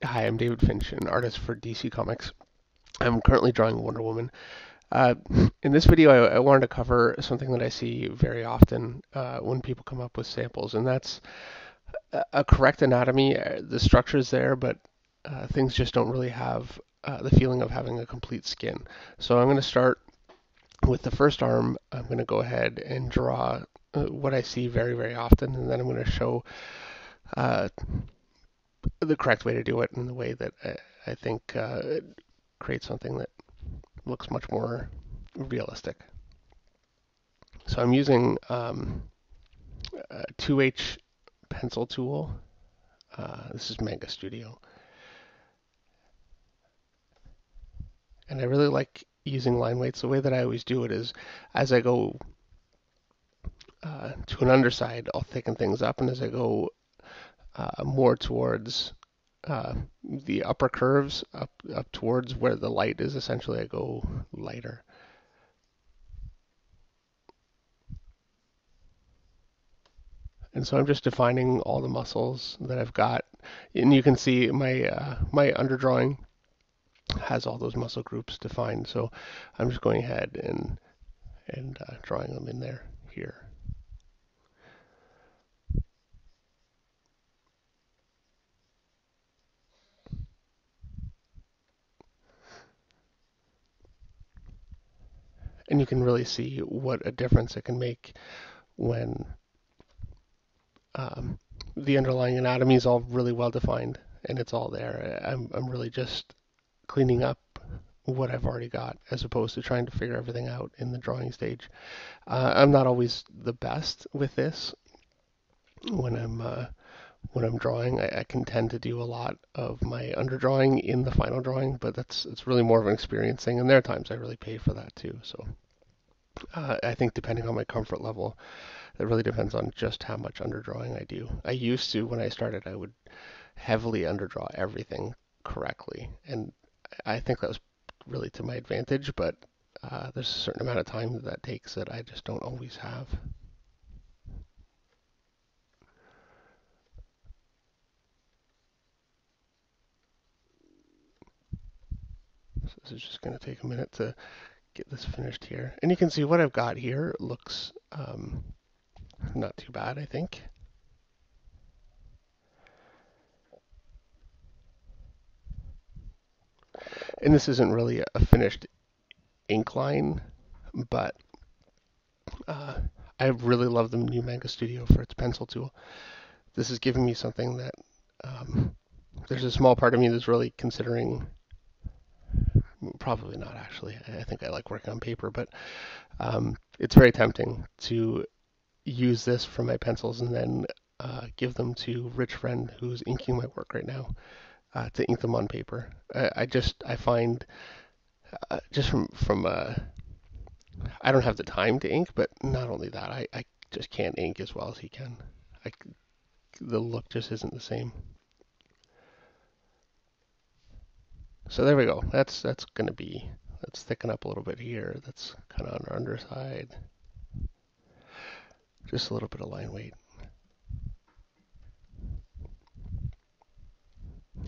Hi, I'm David Finch, an artist for DC Comics. I'm currently drawing Wonder Woman. Uh, in this video, I wanted to cover something that I see very often when people come up with samples, and that's a correct anatomy. The structure's there, but things just don't really have the feeling of having a complete skin. So I'm going to start with the first arm. I'm going to go ahead and draw what I see very, very often, and then I'm going to show uh, the correct way to do it in the way that I think creates something that looks much more realistic. So I'm using a 2H pencil tool. This is Manga Studio. And I really like using line weights. The way that I always do it is as I go to an underside, I'll thicken things up. And as I go more towards the upper curves, up towards where the light is, essentially I go lighter. And so I'm just defining all the muscles that I've got. And you can see my underdrawing has all those muscle groups defined. So I'm just going ahead and drawing them in there here. And you can really see what a difference it can make when um, the underlying anatomy is all really well defined and it's all there. I'm really just cleaning up what I've already got as opposed to trying to figure everything out in the drawing stage. I'm not always the best with this when I'm drawing. I can tend to do a lot of my underdrawing in the final drawing, but it's really more of an experience thing. And there are times I really pay for that too. So I think depending on my comfort level, it really depends on just how much underdrawing I do. I used to, when I started, I would heavily underdraw everything correctly, and I think that was really to my advantage. But there's a certain amount of time that that takes that I just don't always have. So this is just going to take a minute to get this finished here. And you can see what I've got here looks not too bad, I think. And this isn't really a finished ink line, but uh, I really love the new Manga Studio for its pencil tool. This is giving me something that um, there's a small part of me that's really considering. Probably not actually. I think I like working on paper, but it's very tempting to use this for my pencils and then give them to Rich Friend, who's inking my work right now, to ink them on paper. I find just from I don't have the time to ink, but not only that, I just can't ink as well as he can. I, the look just isn't the same. So there we go. That's gonna be, let's thicken up a little bit here. That's kind of on our underside. Just a little bit of line weight.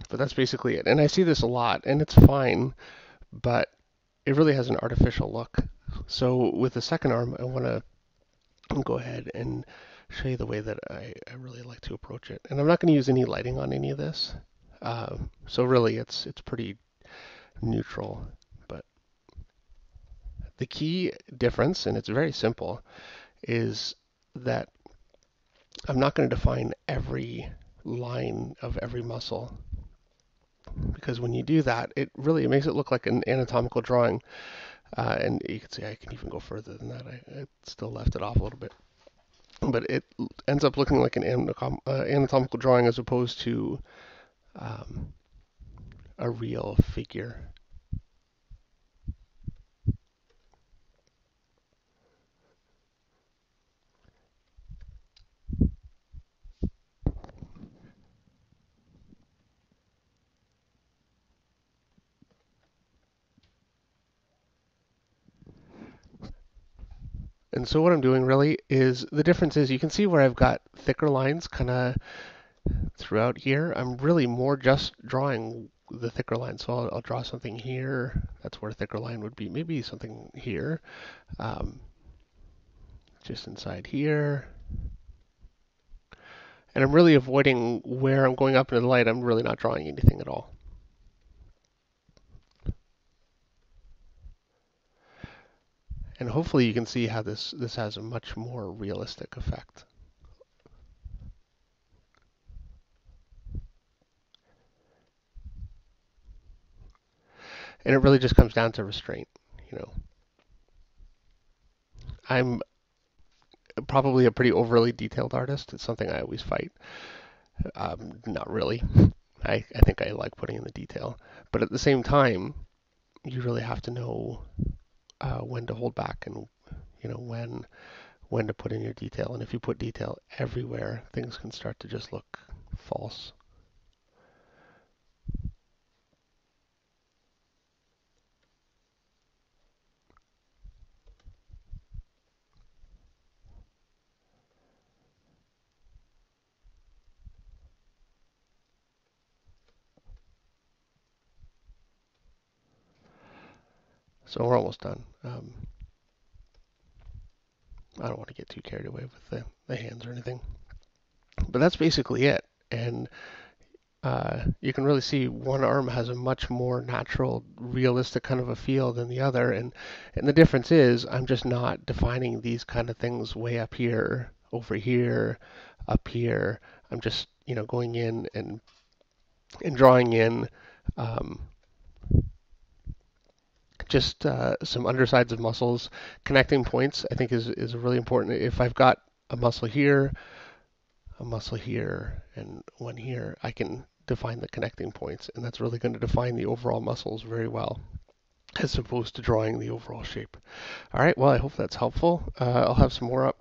But that's basically it. And I see this a lot, and it's fine, but it really has an artificial look. So with the second arm, I want to go ahead and show you the way that I really like to approach it. And I'm not going to use any lighting on any of this. So really it's pretty neutral. But the key difference, and it's very simple, is that I'm not going to define every line of every muscle because when you do that, it makes it look like an anatomical drawing. And you can see I can even go further than that. I still left it off a little bit, but it ends up looking like an anatomical drawing as opposed to um, a real figure. And so what I'm doing really is the difference is you can see where I've got thicker lines kind of throughout here. I'm really more just drawing the thicker line. So I'll draw something here. That's where a thicker line would be. Maybe something here, um, just inside here. And I'm really avoiding where I'm going up into the light. I'm really not drawing anything at all. And hopefully you can see how this has a much more realistic effect. And it really just comes down to restraint. You know, I'm probably a pretty overly detailed artist. It's something I always fight. Not really. I think I like putting in the detail, but at the same time, you really have to know when to hold back and when to put in your detail. And if you put detail everywhere, things can start to just look false. So we're almost done. I don't want to get too carried away with the hands or anything, but that's basically it. And you can really see one arm has a much more natural, realistic kind of a feel than the other. And the difference is I'm just not defining these kind of things way up here, over here, up here. I'm just, going in and drawing in um, just some undersides of muscles. Connecting points, I think, is really important. If I've got a muscle here, and one here, I can define the connecting points, and that's really going to define the overall muscles very well, as opposed to drawing the overall shape. All right, well, I hope that's helpful. I'll have some more up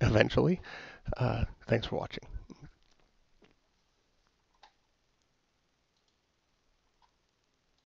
eventually. Thanks for watching.